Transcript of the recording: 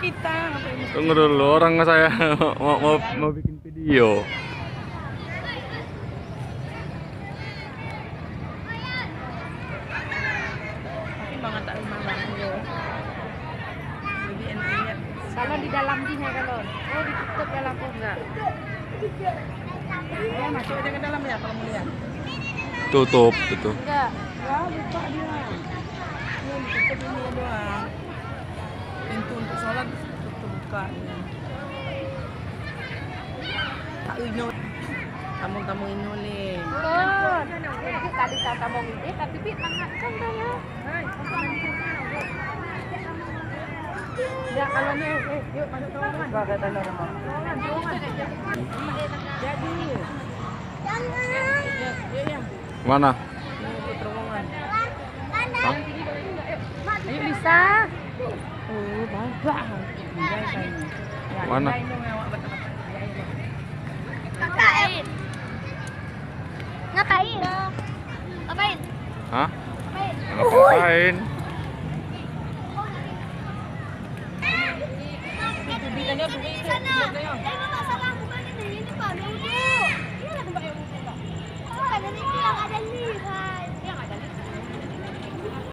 kita. Tunggu dulu, orang saya mau bikin video. Tapi banget tak rumah bang yo. Jadi entinya. Kalau di dalam gini kalau. Oh ditutup dalam kok enggak. Ya masuk aja ke dalam ya kalau mau lihat. Tutup. Enggak. Ya buka dia. Ini ditutup ini doang. Pintu untuk sholat tutup buka. Tak ino. Tamu-tamu ino nih. Turun. Jadi tadi kata mau ini tapi tangan kan saya. Ya kalau nih, yuk masuk terowongan. Gak ada tanda nama. Jadi. Yuk ya. Mana? Yuk terowongan. Hah? Ayo bisa. Oh, banyak. Ya, Mana? ini yang awak betul-betul. Ya, ini. Ngapain? Ngapain? Ngapain? Hah? Ngapain? Ngapain? Bitannya beri itu.